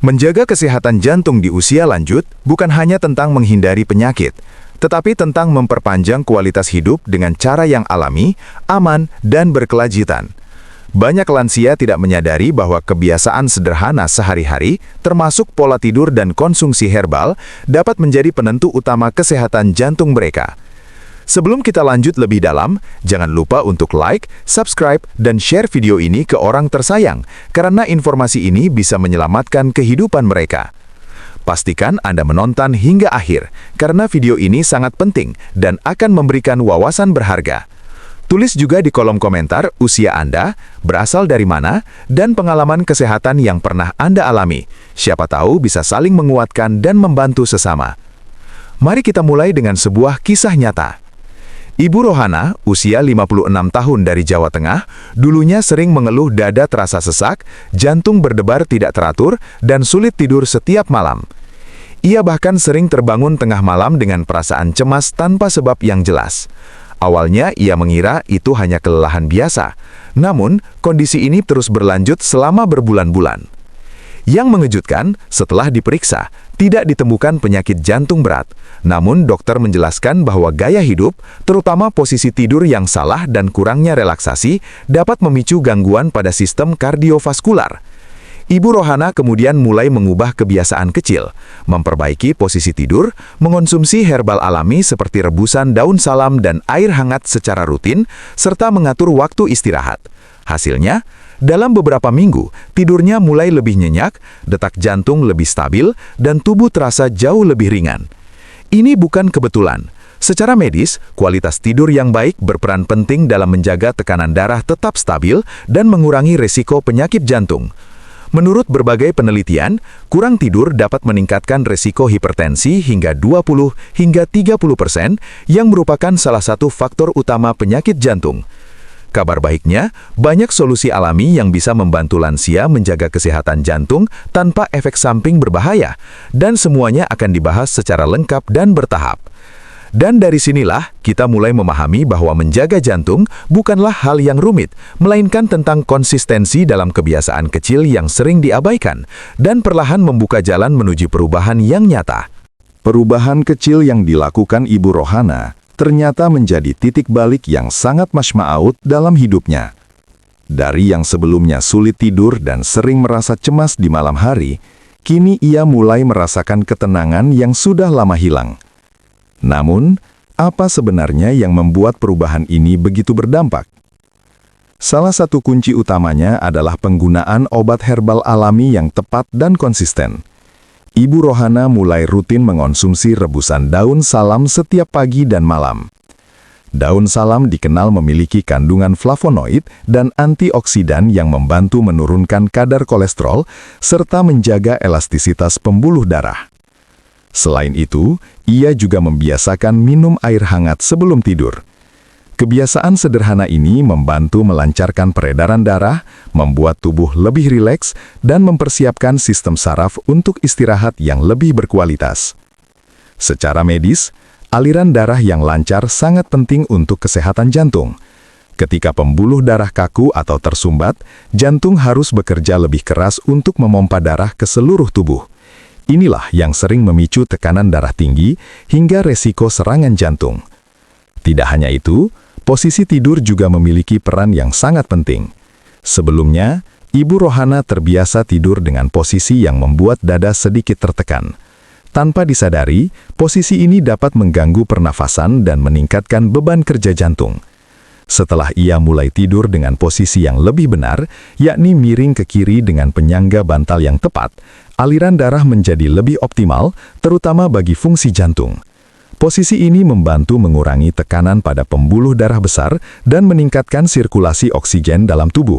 Menjaga kesehatan jantung di usia lanjut bukan hanya tentang menghindari penyakit, tetapi tentang memperpanjang kualitas hidup dengan cara yang alami, aman, dan berkelanjutan. Banyak lansia tidak menyadari bahwa kebiasaan sederhana sehari-hari, termasuk pola tidur dan konsumsi herbal, dapat menjadi penentu utama kesehatan jantung mereka. Sebelum kita lanjut lebih dalam, jangan lupa untuk like, subscribe, dan share video ini ke orang tersayang, karena informasi ini bisa menyelamatkan kehidupan mereka. Pastikan Anda menonton hingga akhir, karena video ini sangat penting dan akan memberikan wawasan berharga. Tulis juga di kolom komentar usia Anda, berasal dari mana, dan pengalaman kesehatan yang pernah Anda alami. Siapa tahu bisa saling menguatkan dan membantu sesama. Mari kita mulai dengan sebuah kisah nyata. Ibu Rohana, usia 56 tahun dari Jawa Tengah, dulunya sering mengeluh dada terasa sesak, jantung berdebar tidak teratur, dan sulit tidur setiap malam. Ia bahkan sering terbangun tengah malam dengan perasaan cemas tanpa sebab yang jelas. Awalnya ia mengira itu hanya kelelahan biasa, namun kondisi ini terus berlanjut selama berbulan-bulan. Yang mengejutkan, setelah diperiksa, tidak ditemukan penyakit jantung berat. Namun dokter menjelaskan bahwa gaya hidup, terutama posisi tidur yang salah dan kurangnya relaksasi, dapat memicu gangguan pada sistem kardiovaskular. Ibu Rohana kemudian mulai mengubah kebiasaan kecil, memperbaiki posisi tidur, mengonsumsi herbal alami seperti rebusan daun salam dan air hangat secara rutin, serta mengatur waktu istirahat. Hasilnya, dalam beberapa minggu, tidurnya mulai lebih nyenyak, detak jantung lebih stabil, dan tubuh terasa jauh lebih ringan. Ini bukan kebetulan. Secara medis, kualitas tidur yang baik berperan penting dalam menjaga tekanan darah tetap stabil dan mengurangi resiko penyakit jantung. Menurut berbagai penelitian, kurang tidur dapat meningkatkan resiko hipertensi hingga 20 hingga 30%, yang merupakan salah satu faktor utama penyakit jantung. Kabar baiknya, banyak solusi alami yang bisa membantu lansia menjaga kesehatan jantung tanpa efek samping berbahaya, dan semuanya akan dibahas secara lengkap dan bertahap. Dan dari sinilah kita mulai memahami bahwa menjaga jantung bukanlah hal yang rumit, melainkan tentang konsistensi dalam kebiasaan kecil yang sering diabaikan, dan perlahan membuka jalan menuju perubahan yang nyata. Perubahan kecil yang dilakukan Ibu Rohana ternyata menjadi titik balik yang sangat masymaut dalam hidupnya. Dari yang sebelumnya sulit tidur dan sering merasa cemas di malam hari, kini ia mulai merasakan ketenangan yang sudah lama hilang. Namun, apa sebenarnya yang membuat perubahan ini begitu berdampak? Salah satu kunci utamanya adalah penggunaan obat herbal alami yang tepat dan konsisten. Ibu Rohana mulai rutin mengonsumsi rebusan daun salam setiap pagi dan malam. Daun salam dikenal memiliki kandungan flavonoid dan antioksidan yang membantu menurunkan kadar kolesterol serta menjaga elastisitas pembuluh darah. Selain itu, ia juga membiasakan minum air hangat sebelum tidur. Kebiasaan sederhana ini membantu melancarkan peredaran darah, membuat tubuh lebih rileks, dan mempersiapkan sistem saraf untuk istirahat yang lebih berkualitas. Secara medis, aliran darah yang lancar sangat penting untuk kesehatan jantung. Ketika pembuluh darah kaku atau tersumbat, jantung harus bekerja lebih keras untuk memompa darah ke seluruh tubuh. Inilah yang sering memicu tekanan darah tinggi hingga resiko serangan jantung. Tidak hanya itu, posisi tidur juga memiliki peran yang sangat penting. Sebelumnya, Ibu Rohana terbiasa tidur dengan posisi yang membuat dada sedikit tertekan. Tanpa disadari, posisi ini dapat mengganggu pernafasan dan meningkatkan beban kerja jantung. Setelah ia mulai tidur dengan posisi yang lebih benar, yakni miring ke kiri dengan penyangga bantal yang tepat, aliran darah menjadi lebih optimal, terutama bagi fungsi jantung. Posisi ini membantu mengurangi tekanan pada pembuluh darah besar dan meningkatkan sirkulasi oksigen dalam tubuh.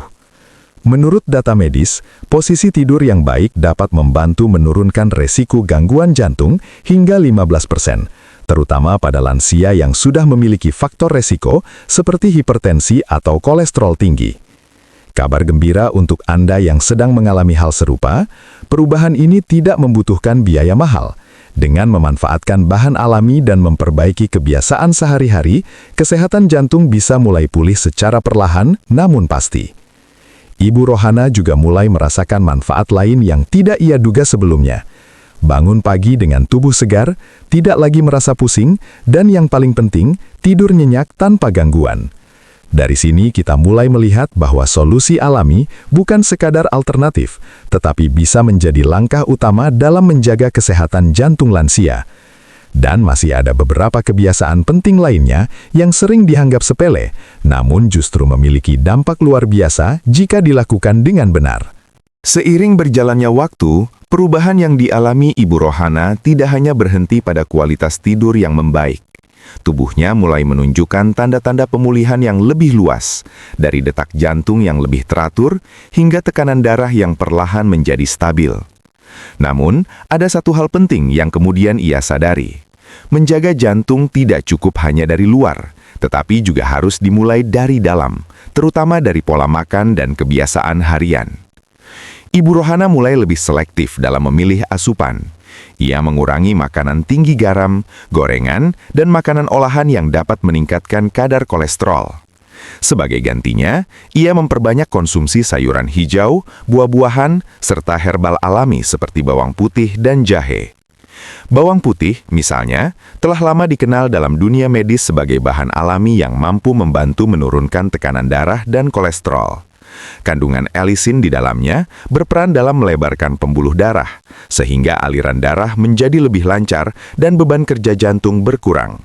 Menurut data medis, posisi tidur yang baik dapat membantu menurunkan resiko gangguan jantung hingga 15%, terutama pada lansia yang sudah memiliki faktor resiko seperti hipertensi atau kolesterol tinggi. Kabar gembira untuk Anda yang sedang mengalami hal serupa, perubahan ini tidak membutuhkan biaya mahal. Dengan memanfaatkan bahan alami dan memperbaiki kebiasaan sehari-hari, kesehatan jantung bisa mulai pulih secara perlahan namun pasti. Ibu Rohana juga mulai merasakan manfaat lain yang tidak ia duga sebelumnya. Bangun pagi dengan tubuh segar, tidak lagi merasa pusing, dan yang paling penting, tidur nyenyak tanpa gangguan. Dari sini kita mulai melihat bahwa solusi alami bukan sekadar alternatif, tetapi bisa menjadi langkah utama dalam menjaga kesehatan jantung lansia. Dan masih ada beberapa kebiasaan penting lainnya yang sering dianggap sepele, namun justru memiliki dampak luar biasa jika dilakukan dengan benar. Seiring berjalannya waktu, perubahan yang dialami Ibu Rohana tidak hanya berhenti pada kualitas tidur yang membaik. Tubuhnya mulai menunjukkan tanda-tanda pemulihan yang lebih luas, dari detak jantung yang lebih teratur hingga tekanan darah yang perlahan menjadi stabil. Namun, ada satu hal penting yang kemudian ia sadari. Menjaga jantung tidak cukup hanya dari luar, tetapi juga harus dimulai dari dalam, terutama dari pola makan dan kebiasaan harian. Ibu Rohana mulai lebih selektif dalam memilih asupan. Ia mengurangi makanan tinggi garam, gorengan, dan makanan olahan yang dapat meningkatkan kadar kolesterol. Sebagai gantinya, ia memperbanyak konsumsi sayuran hijau, buah-buahan, serta herbal alami seperti bawang putih dan jahe. Bawang putih, misalnya, telah lama dikenal dalam dunia medis sebagai bahan alami yang mampu membantu menurunkan tekanan darah dan kolesterol. Kandungan alisin di dalamnya berperan dalam melebarkan pembuluh darah, sehingga aliran darah menjadi lebih lancar dan beban kerja jantung berkurang.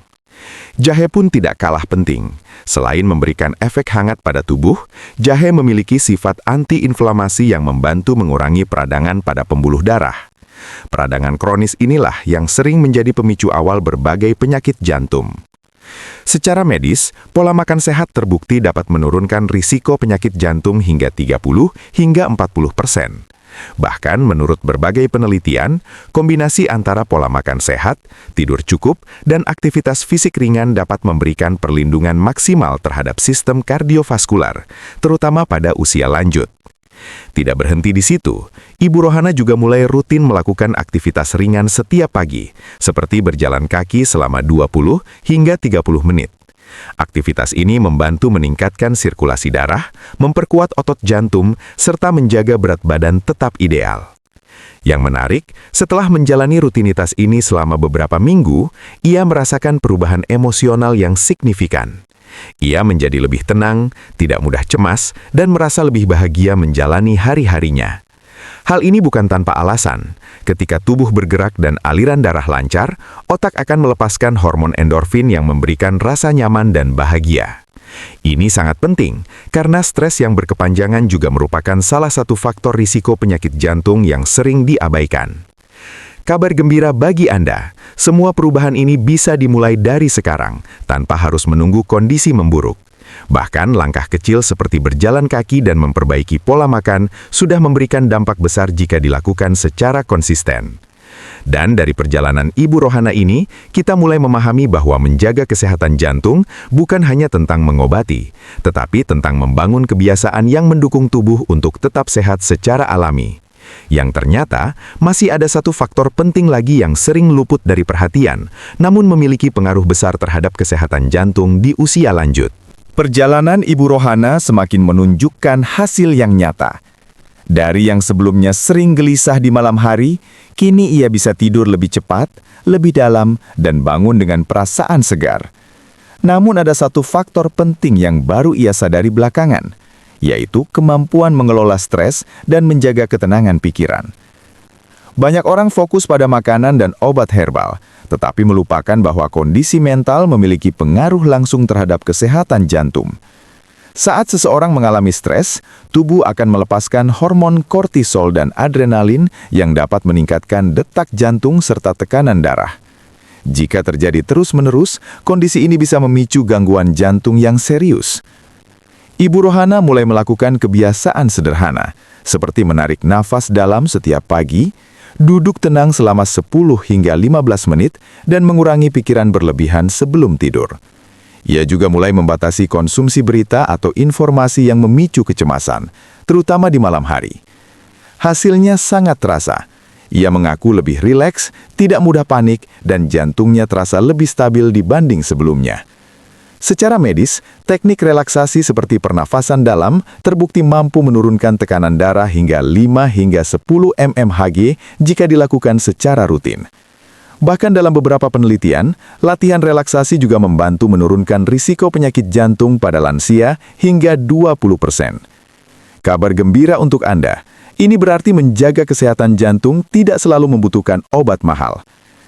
Jahe pun tidak kalah penting. Selain memberikan efek hangat pada tubuh, jahe memiliki sifat anti-inflamasi yang membantu mengurangi peradangan pada pembuluh darah. Peradangan kronis inilah yang sering menjadi pemicu awal berbagai penyakit jantung. Secara medis, pola makan sehat terbukti dapat menurunkan risiko penyakit jantung hingga 30 hingga 40%. Bahkan menurut berbagai penelitian, kombinasi antara pola makan sehat, tidur cukup, dan aktivitas fisik ringan dapat memberikan perlindungan maksimal terhadap sistem kardiovaskular, terutama pada usia lanjut. Tidak berhenti di situ, Ibu Rohana juga mulai rutin melakukan aktivitas ringan setiap pagi, seperti berjalan kaki selama 20 hingga 30 menit. Aktivitas ini membantu meningkatkan sirkulasi darah, memperkuat otot jantung, serta menjaga berat badan tetap ideal. Yang menarik, setelah menjalani rutinitas ini selama beberapa minggu, ia merasakan perubahan emosional yang signifikan. Ia menjadi lebih tenang, tidak mudah cemas, dan merasa lebih bahagia menjalani hari-harinya. Hal ini bukan tanpa alasan. Ketika tubuh bergerak dan aliran darah lancar, otak akan melepaskan hormon endorfin yang memberikan rasa nyaman dan bahagia. Ini sangat penting, karena stres yang berkepanjangan juga merupakan salah satu faktor risiko penyakit jantung yang sering diabaikan. Kabar gembira bagi Anda, semua perubahan ini bisa dimulai dari sekarang, tanpa harus menunggu kondisi memburuk. Bahkan langkah kecil seperti berjalan kaki dan memperbaiki pola makan sudah memberikan dampak besar jika dilakukan secara konsisten. Dan dari perjalanan Ibu Rohana ini, kita mulai memahami bahwa menjaga kesehatan jantung bukan hanya tentang mengobati, tetapi tentang membangun kebiasaan yang mendukung tubuh untuk tetap sehat secara alami. Yang ternyata, masih ada satu faktor penting lagi yang sering luput dari perhatian, namun memiliki pengaruh besar terhadap kesehatan jantung di usia lanjut. Perjalanan Ibu Rohana semakin menunjukkan hasil yang nyata. Dari yang sebelumnya sering gelisah di malam hari, kini ia bisa tidur lebih cepat, lebih dalam, dan bangun dengan perasaan segar. Namun ada satu faktor penting yang baru ia sadari belakangan, yaitu kemampuan mengelola stres dan menjaga ketenangan pikiran. Banyak orang fokus pada makanan dan obat herbal, tetapi melupakan bahwa kondisi mental memiliki pengaruh langsung terhadap kesehatan jantung. Saat seseorang mengalami stres, tubuh akan melepaskan hormon kortisol dan adrenalin yang dapat meningkatkan detak jantung serta tekanan darah. Jika terjadi terus-menerus, kondisi ini bisa memicu gangguan jantung yang serius. Ibu Rohana mulai melakukan kebiasaan sederhana, seperti menarik nafas dalam setiap pagi, duduk tenang selama 10 hingga 15 menit, dan mengurangi pikiran berlebihan sebelum tidur. Ia juga mulai membatasi konsumsi berita atau informasi yang memicu kecemasan, terutama di malam hari. Hasilnya sangat terasa. Ia mengaku lebih rileks, tidak mudah panik, dan jantungnya terasa lebih stabil dibanding sebelumnya. Secara medis, teknik relaksasi seperti pernafasan dalam terbukti mampu menurunkan tekanan darah hingga 5 hingga 10 mmHg jika dilakukan secara rutin. Bahkan dalam beberapa penelitian, latihan relaksasi juga membantu menurunkan risiko penyakit jantung pada lansia hingga 20%. Kabar gembira untuk Anda, ini berarti menjaga kesehatan jantung tidak selalu membutuhkan obat mahal.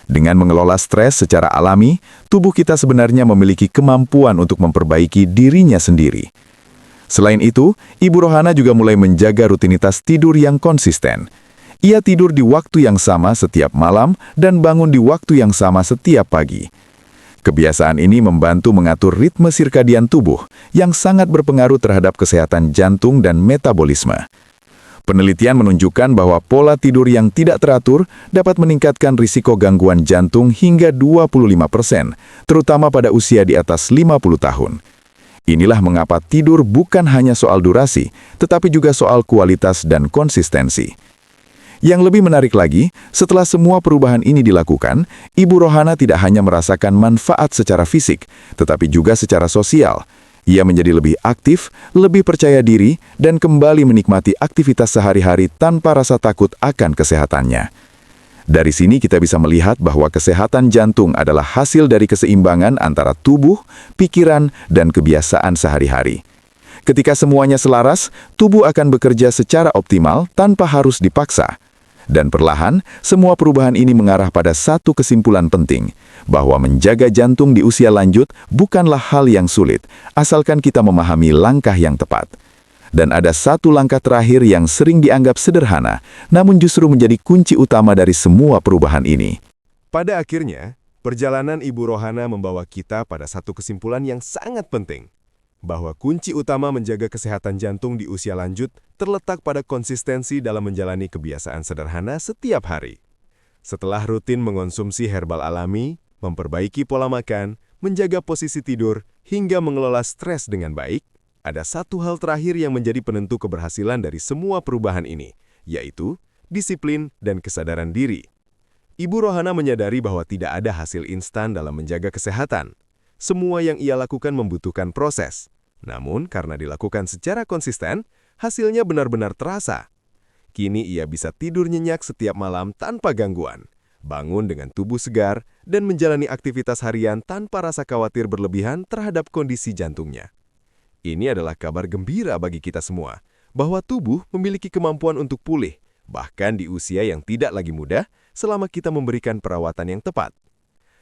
Dengan mengelola stres secara alami, tubuh kita sebenarnya memiliki kemampuan untuk memperbaiki dirinya sendiri. Selain itu, Ibu Rohana juga mulai menjaga rutinitas tidur yang konsisten. Ia tidur di waktu yang sama setiap malam dan bangun di waktu yang sama setiap pagi. Kebiasaan ini membantu mengatur ritme sirkadian tubuh yang sangat berpengaruh terhadap kesehatan jantung dan metabolisme. Penelitian menunjukkan bahwa pola tidur yang tidak teratur dapat meningkatkan risiko gangguan jantung hingga 25%, terutama pada usia di atas 50 tahun. Inilah mengapa tidur bukan hanya soal durasi, tetapi juga soal kualitas dan konsistensi. Yang lebih menarik lagi, setelah semua perubahan ini dilakukan, Ibu Rohana tidak hanya merasakan manfaat secara fisik, tetapi juga secara sosial. Ia menjadi lebih aktif, lebih percaya diri, dan kembali menikmati aktivitas sehari-hari tanpa rasa takut akan kesehatannya. Dari sini kita bisa melihat bahwa kesehatan jantung adalah hasil dari keseimbangan antara tubuh, pikiran, dan kebiasaan sehari-hari. Ketika semuanya selaras, tubuh akan bekerja secara optimal tanpa harus dipaksa. Dan perlahan, semua perubahan ini mengarah pada satu kesimpulan penting, bahwa menjaga jantung di usia lanjut bukanlah hal yang sulit, asalkan kita memahami langkah yang tepat. Dan ada satu langkah terakhir yang sering dianggap sederhana, namun justru menjadi kunci utama dari semua perubahan ini. Pada akhirnya, perjalanan Ibu Rohana membawa kita pada satu kesimpulan yang sangat penting, bahwa kunci utama menjaga kesehatan jantung di usia lanjut terletak pada konsistensi dalam menjalani kebiasaan sederhana setiap hari. Setelah rutin mengonsumsi herbal alami, memperbaiki pola makan, menjaga posisi tidur, hingga mengelola stres dengan baik, ada satu hal terakhir yang menjadi penentu keberhasilan dari semua perubahan ini, yaitu disiplin dan kesadaran diri. Ibu Rohana menyadari bahwa tidak ada hasil instan dalam menjaga kesehatan. Semua yang ia lakukan membutuhkan proses. Namun, karena dilakukan secara konsisten, hasilnya benar-benar terasa. Kini ia bisa tidur nyenyak setiap malam tanpa gangguan, bangun dengan tubuh segar, dan menjalani aktivitas harian tanpa rasa khawatir berlebihan terhadap kondisi jantungnya. Ini adalah kabar gembira bagi kita semua, bahwa tubuh memiliki kemampuan untuk pulih, bahkan di usia yang tidak lagi muda, selama kita memberikan perawatan yang tepat.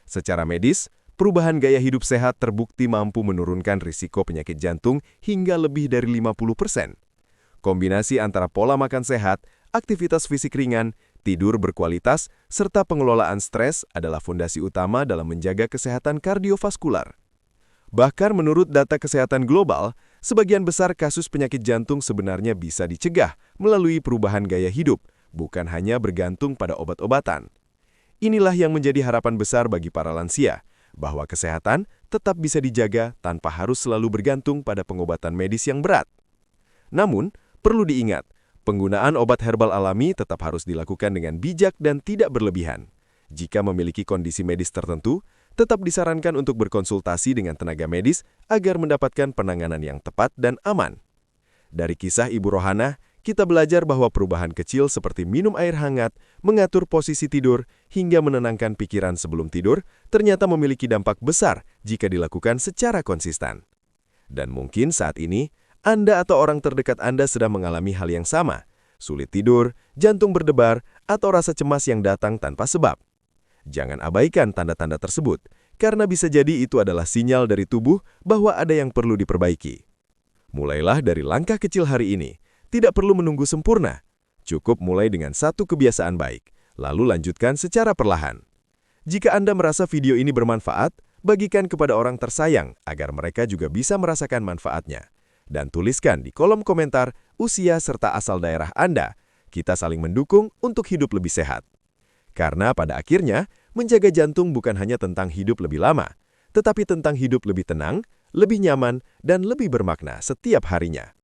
Secara medis, perubahan gaya hidup sehat terbukti mampu menurunkan risiko penyakit jantung hingga lebih dari 50%. Kombinasi antara pola makan sehat, aktivitas fisik ringan, tidur berkualitas, serta pengelolaan stres adalah fondasi utama dalam menjaga kesehatan kardiovaskular. Bahkan menurut data kesehatan global, sebagian besar kasus penyakit jantung sebenarnya bisa dicegah melalui perubahan gaya hidup, bukan hanya bergantung pada obat-obatan. Inilah yang menjadi harapan besar bagi para lansia, bahwa kesehatan tetap bisa dijaga tanpa harus selalu bergantung pada pengobatan medis yang berat. Namun, perlu diingat, penggunaan obat herbal alami tetap harus dilakukan dengan bijak dan tidak berlebihan. Jika memiliki kondisi medis tertentu, tetap disarankan untuk berkonsultasi dengan tenaga medis agar mendapatkan penanganan yang tepat dan aman. Dari kisah Ibu Rohana, kita belajar bahwa perubahan kecil seperti minum air hangat, mengatur posisi tidur, hingga menenangkan pikiran sebelum tidur ternyata memiliki dampak besar jika dilakukan secara konsisten. Dan mungkin saat ini, Anda atau orang terdekat Anda sedang mengalami hal yang sama, sulit tidur, jantung berdebar, atau rasa cemas yang datang tanpa sebab. Jangan abaikan tanda-tanda tersebut, karena bisa jadi itu adalah sinyal dari tubuh bahwa ada yang perlu diperbaiki. Mulailah dari langkah kecil hari ini. Tidak perlu menunggu sempurna. Cukup mulai dengan satu kebiasaan baik, lalu lanjutkan secara perlahan. Jika Anda merasa video ini bermanfaat, bagikan kepada orang tersayang agar mereka juga bisa merasakan manfaatnya. Dan tuliskan di kolom komentar usia serta asal daerah Anda. Kita saling mendukung untuk hidup lebih sehat. Karena pada akhirnya, menjaga jantung bukan hanya tentang hidup lebih lama, tetapi tentang hidup lebih tenang, lebih nyaman, dan lebih bermakna setiap harinya.